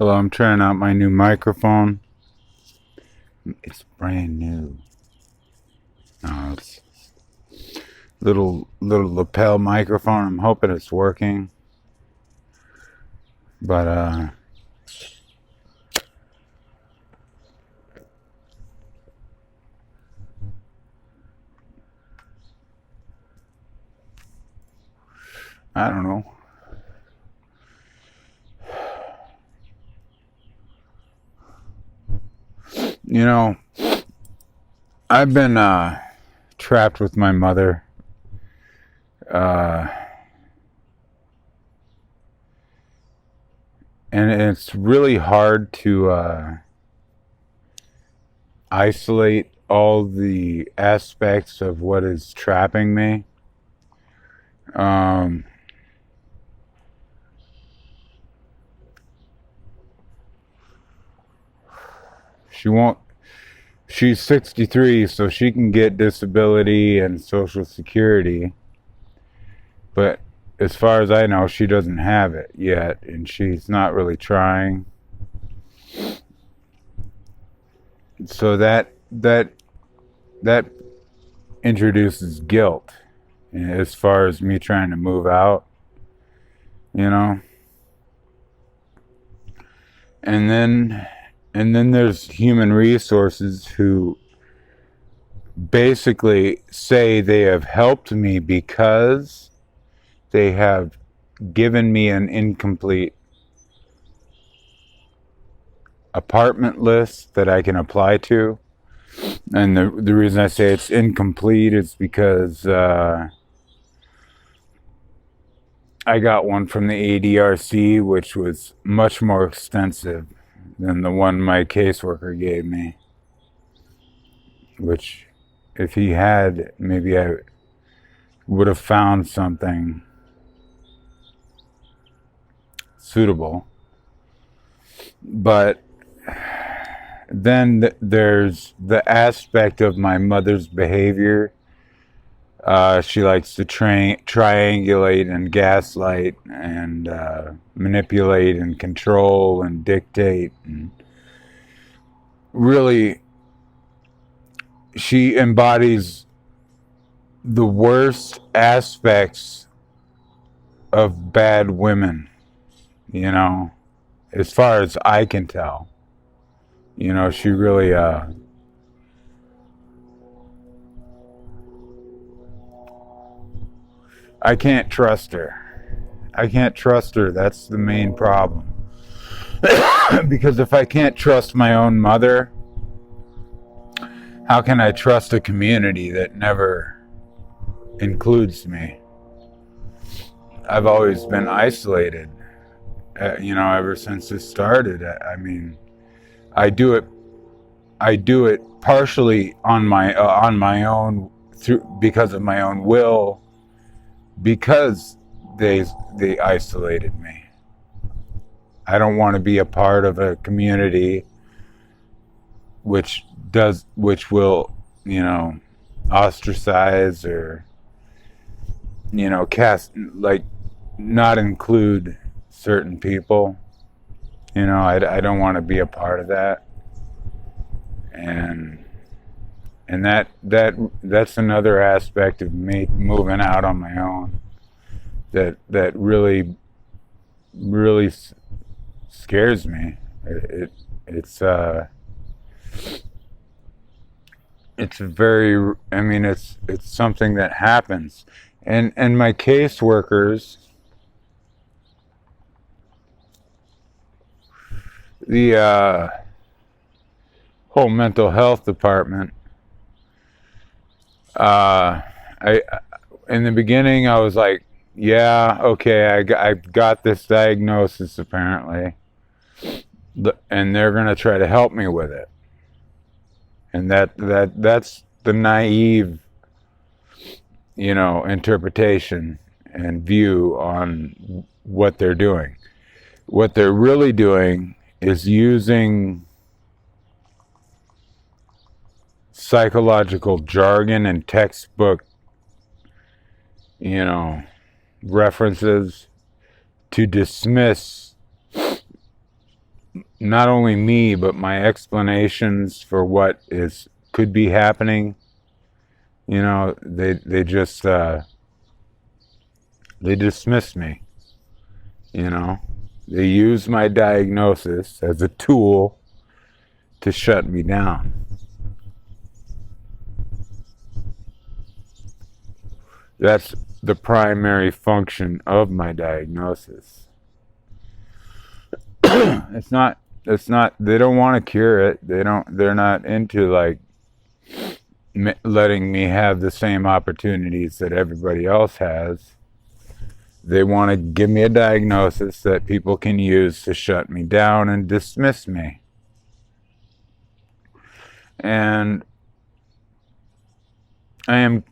Hello, I'm trying out my new microphone. It's brand new. It's little lapel microphone. I'm hoping it's working. But I don't know. You know, I've been trapped with my mother. Uh and it's really hard to isolate all the aspects of what is trapping me. Um she won't She's 63, so she can get disability and social security, but as far as I know, she doesn't have it yet, and she's not really trying. So that introduces guilt as far as me trying to move out, you know. And then there's human resources who basically say they have helped me because they have given me an incomplete apartment list that I can apply to. And the reason I say it's incomplete is because I got one from the ADRC, which was much more extensive than the one my caseworker gave me. Which, if he had, maybe I would have found something suitable. But then there's the aspect of my mother's behavior. She likes to triangulate and gaslight and manipulate and control and dictate. And really, she embodies the worst aspects of bad women, as far as I can tell. She really I can't trust her. I can't trust her. That's the main problem. Because if I can't trust my own mother, how can I trust a community that never includes me? I've always been isolated, ever since this started. I mean, I do it partially on my own because of my own will, because they isolated me. I don't want to be a part of a community which will, ostracize or, cast, like, not include certain people. I don't want to be a part of that. And that's another aspect of me moving out on my own that really scares me. It's very, I mean, it's something that happens. And my caseworkers, the whole mental health department, I in the beginning I was like, yeah, okay, I got this diagnosis apparently, and they're gonna try to help me with it. And that's the naive, interpretation and view on what they're doing. What they're really doing is using psychological jargon and textbook, references to dismiss not only me, but my explanations for what could be happening, they just they dismiss me. They use my diagnosis as a tool to shut me down. That's the primary function of my diagnosis. It's not they don't want to cure it. They're not into like letting me have the same opportunities that everybody else has. They want to give me a diagnosis that people can use to shut me down and dismiss me. And I'm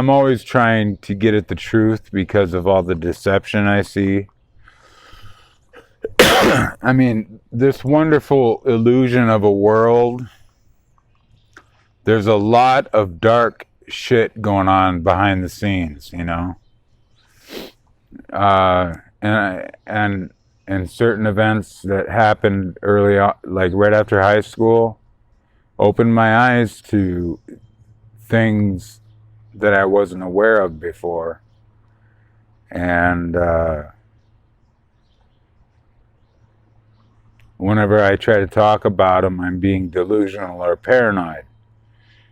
always trying to get at the truth because of all the deception I see. I mean, this wonderful illusion of a world, there's a lot of dark shit going on behind the scenes, and certain events that happened early on, like right after high school, opened my eyes to things that I wasn't aware of before. And whenever I try to talk about them, I'm being delusional or paranoid.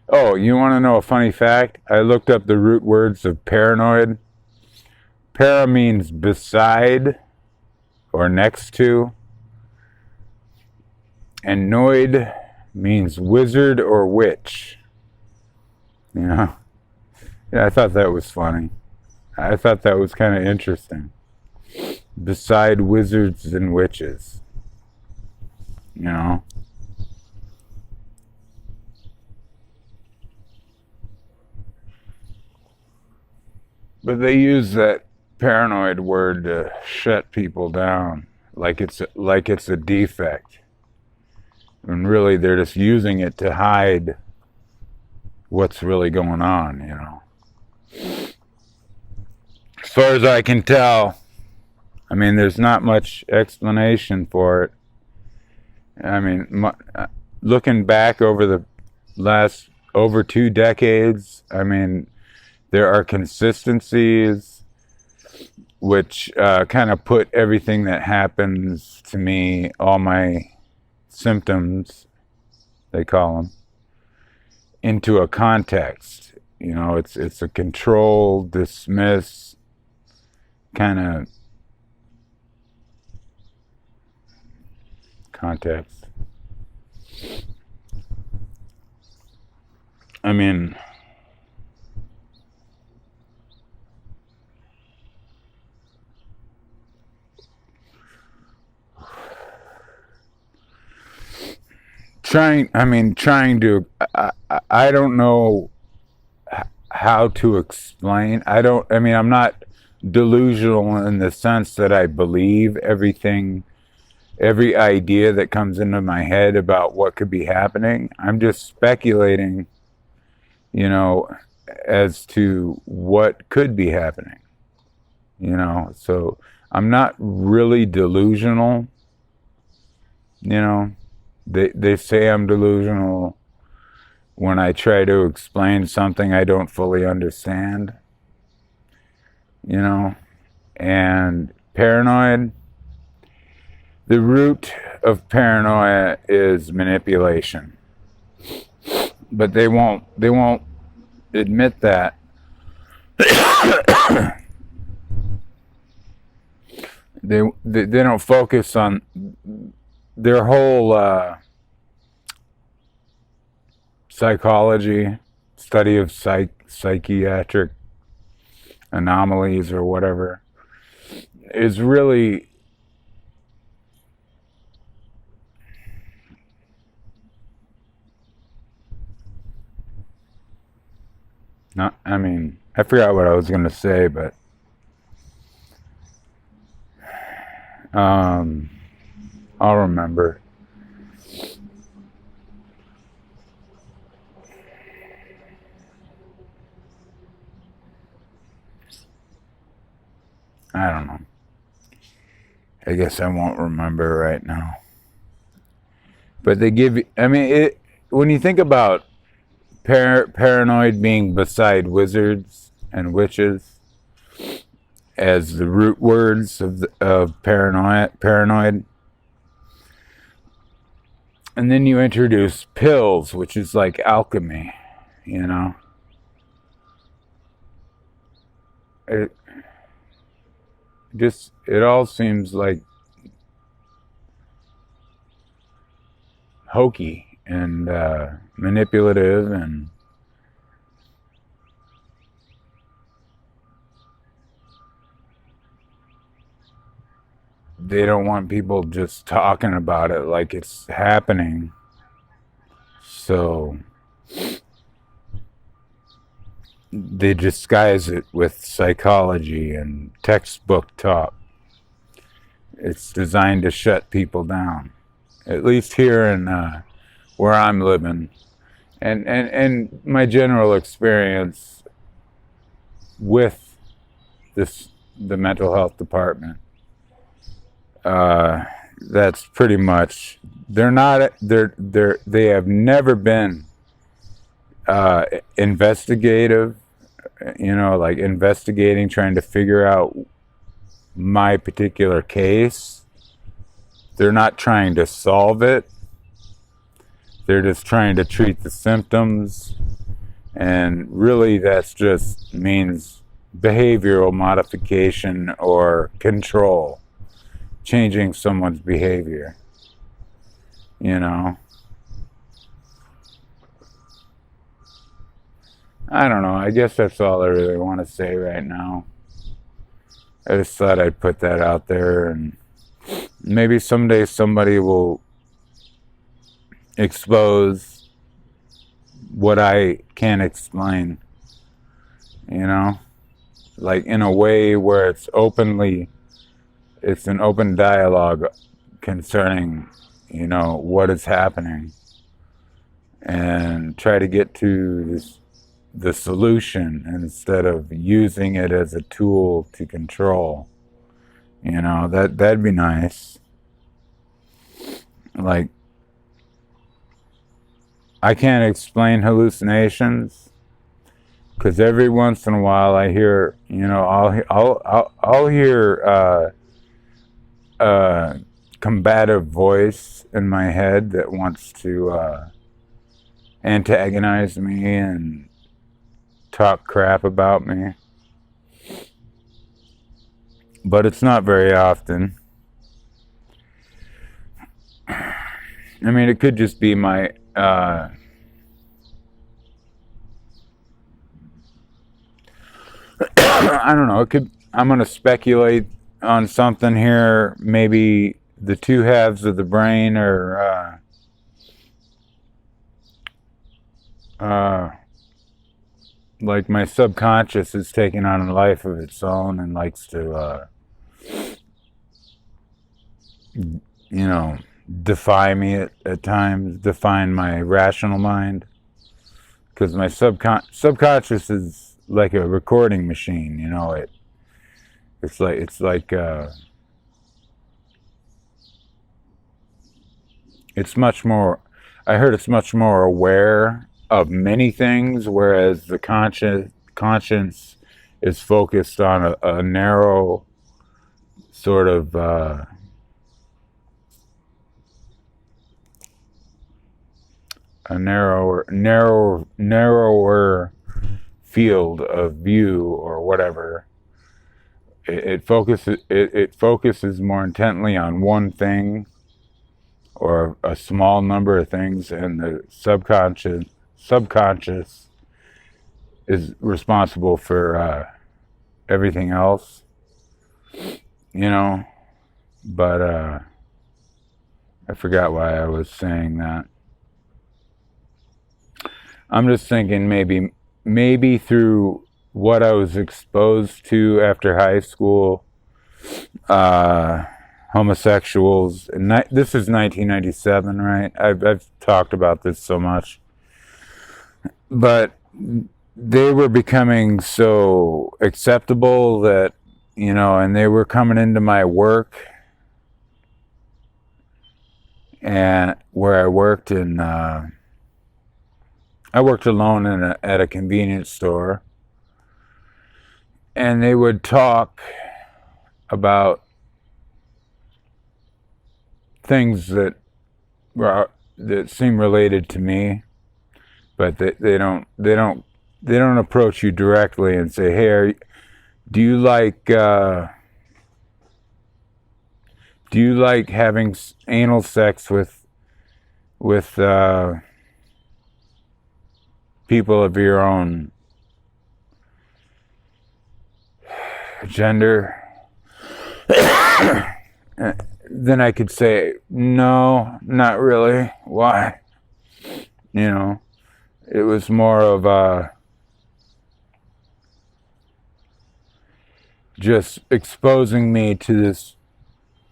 Oh, you want to know a funny fact? I looked up the root words of paranoid. Para means beside or next to. And noid means wizard or witch. Yeah, I thought that was funny. I thought that was kind of interesting. Beside wizards and witches. But they use that paranoid word to shut people down, like it's a defect. And really, they're just using it to hide what's really going on, As far as I can tell, I mean, there's not much explanation for it. I mean, looking back over the last over 2 decades, I mean, there are consistencies which kind of put everything that happens to me, all my symptoms, they call them, into a context. It's a control, dismiss kind of context. I mean, trying to, I don't know how to explain. I'm not delusional in the sense that I believe everything, every idea that comes into my head about what could be happening. I'm just speculating, as to what could be happening, so I'm not really delusional, They say I'm delusional when I try to explain something I don't fully understand, and paranoid. The root of paranoia is manipulation, but they won't admit that. They don't focus on their whole psychology, study of psychiatric anomalies or whatever, is really not, I forgot what I was going to say, but I'll remember. I don't know. I guess I won't remember right now. But they give you, I mean, when you think about paranoid being beside wizards and witches as the root words of paranoid, and then you introduce pills, which is like alchemy, you know. It all seems like hokey and manipulative, and they don't want people just talking about it like it's happening. So they disguise it with psychology and textbook talk. It's designed to shut people down, at least here in where I'm living, and my general experience with the mental health department. That's pretty much, they have never been investigative, you know, like investigating, trying to figure out my particular case. They're not trying to solve it. They're just trying to treat the symptoms, and really that's just means behavioral modification or control, changing someone's behavior, you know. I don't know, I guess that's all I really want to say right now. I just thought I'd put that out there, and maybe someday somebody will expose what I can't explain, you know, like in a way where it's an open dialogue concerning, you know, what is happening, and try to get to the solution instead of using it as a tool to control. You know, that'd be nice. Like, I can't explain hallucinations, because every once in a while I hear, you know, I'll hear combative voice in my head that wants to antagonize me and talk crap about me. But it's not very often. I mean, it could just be my I don't know, I'm going to speculate on something here. Maybe the two halves of the brain are like my subconscious is taking on a life of its own and likes to you know, defy me at times, define my rational mind, because my subconscious is like a recording machine, you know. It's like it's much more, I heard it's much more aware of many things, whereas the conscience is focused on a narrow sort of a narrower field of view, or whatever. It focuses more intently on one thing or a small number of things, and the subconscious is responsible for everything else, you know. But I forgot why I was saying that. I'm just thinking maybe through what I was exposed to after high school, homosexuals, and this is 1997, right? I've talked about this so much, but they were becoming so acceptable that, you know, and they were coming into my work, and where I worked alone at a convenience store, and they would talk about things that seem related to me, but they don't approach you directly and say, "Hey, do you like having anal sex with people of your own gender?" Then I could say, "No, not really. Why?" You know, it was more of just exposing me to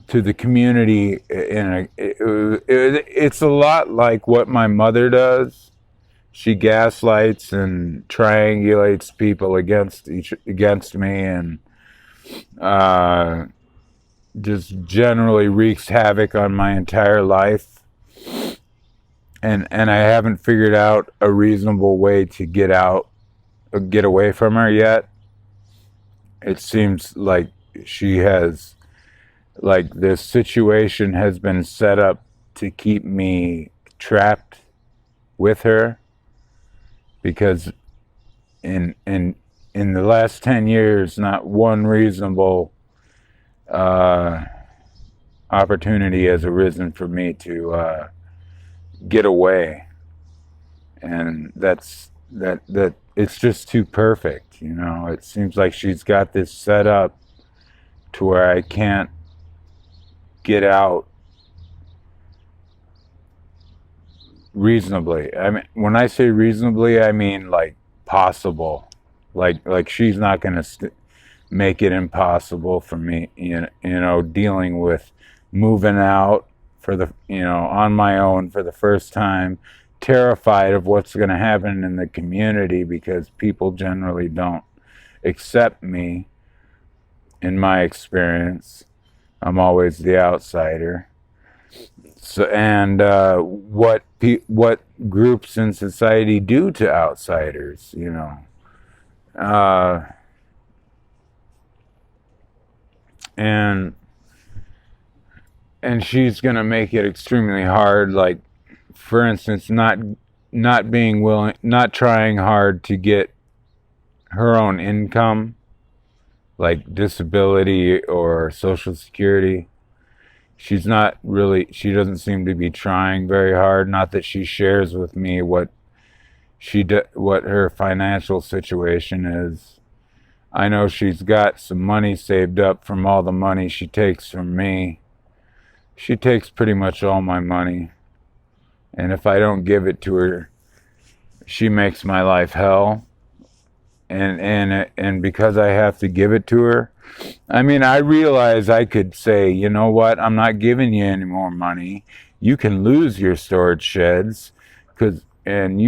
the community. It's a lot like what my mother does. She gaslights and triangulates people against me, and just generally wreaks havoc on my entire life. And I haven't figured out a reasonable way to get away from her yet. It seems like this situation has been set up to keep me trapped with her, because in the last 10 years, not one reasonable opportunity has arisen for me to get away, and that it's just too perfect. It seems like she's got this set up to where I can't get out reasonably. I mean, when I say reasonably, I mean like possible. Like she's not going to make it impossible for me, dealing with moving out on my own for the first time, terrified of what's going to happen in the community, because people generally don't accept me. In my experience, I'm always the outsider. So, and what groups in society do to outsiders, and she's gonna make it extremely hard. Like, for instance, not being willing, not trying hard to get her own income, like disability or Social Security. She doesn't seem to be trying very hard. Not that she shares with me what her financial situation is. I know she's got some money saved up from all the money she takes from me. She takes pretty much all my money, and if I don't give it to her, she makes my life hell. And because I have to give it to her, I mean, I realize I could say, you know what, I'm not giving you any more money. You can lose your storage sheds, and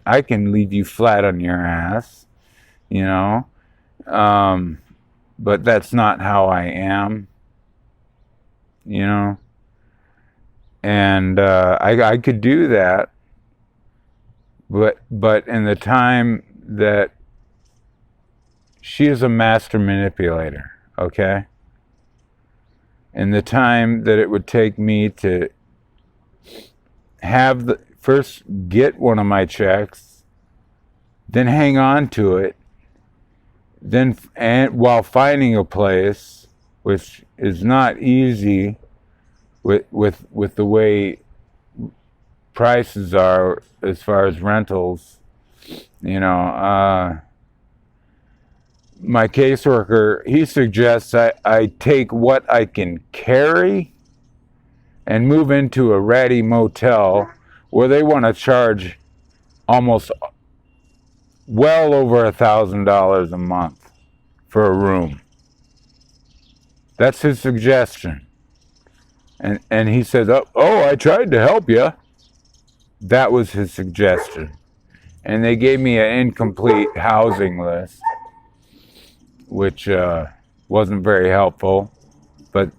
I can leave you flat on your ass, but that's not how I am, and I could do that. But in the time that she is a master manipulator, okay? In the time that it would take me to first get one of my checks, then hang on to it, and while finding a place, which is not easy with the way prices are as far as rentals, my caseworker, he suggests I take what I can carry and move into a ratty motel where they want to charge almost well over $1,000 a month for a room. That's his suggestion. And he says, oh, I tried to help you. That was his suggestion. And they gave me an incomplete housing list, which wasn't very helpful. But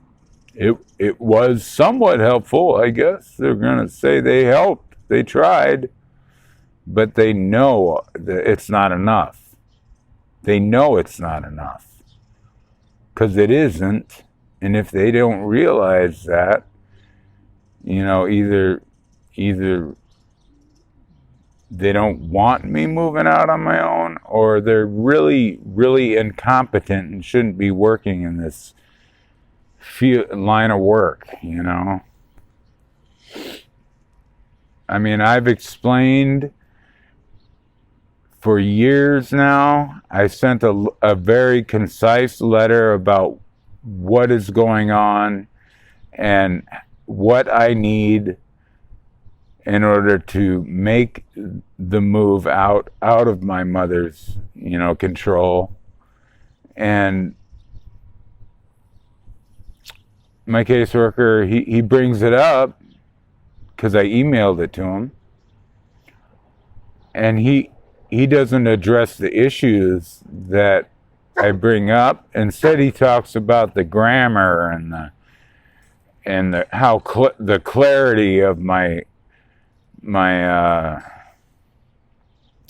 it was somewhat helpful, I guess. They're gonna say they helped, they tried, but they know that it's not enough. They know it's not enough because it isn't. And if they don't realize that, either they don't want me moving out on my own, or they're really, really incompetent and shouldn't be working in this line of work, I mean, I've explained for years now. I sent a very concise letter about what is going on and what I need in order to make the move out of my mother's, control. And my caseworker, he brings it up because I emailed it to him, and he doesn't address the issues that I bring up. Instead, he talks about the grammar and the clarity of my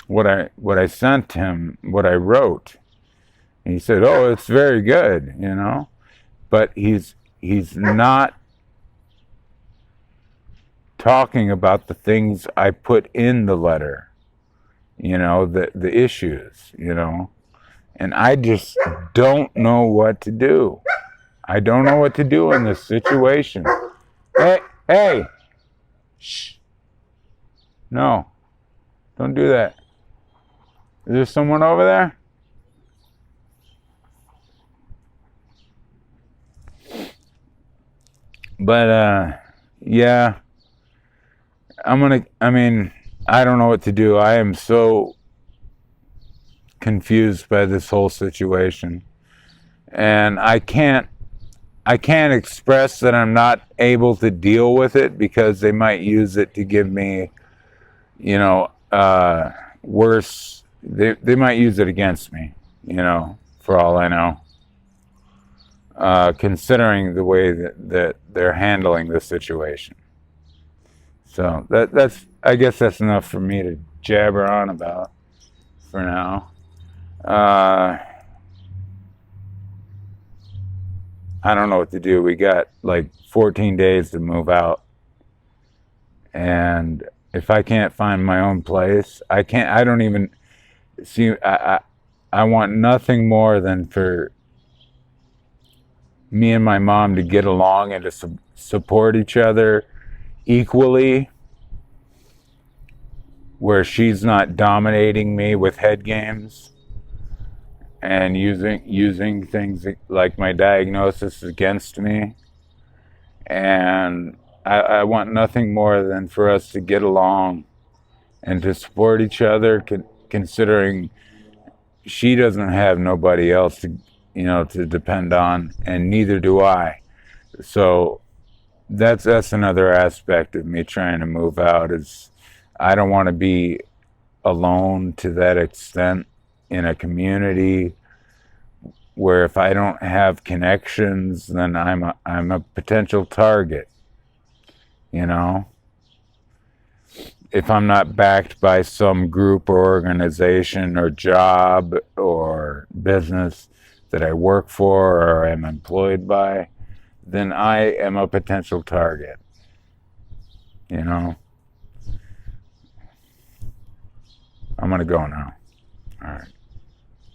what I sent him, what I wrote. And he said, "Oh, it's very good," but he's not talking about the things I put in the letter, the issues, and I just don't know what to do. I don't know what to do in this situation. Hey, shh. No, don't do that. Is there someone over there? But, yeah, I don't know what to do. I am so confused by this whole situation. And I can't express that I'm not able to deal with it, because they might use it to give me, worse. They might use it against me, for all I know. Considering the way that they're handling the situation. So I guess that's enough for me to jabber on about for now. I don't know what to do. We got like 14 days to move out. And if I can't find my own place, I don't even see, I want nothing more than for me and my mom to get along and to support each other equally, where she's not dominating me with head games and using things like my diagnosis against me. And I want nothing more than for us to get along and to support each other, considering she doesn't have nobody else to depend on, and neither do I. So that's another aspect of me trying to move out, is I don't want to be alone to that extent in a community where if I don't have connections, then I'm a potential target. If I'm not backed by some group or organization or job or business that I work for or am employed by, then I am a potential target. I'm going to go now.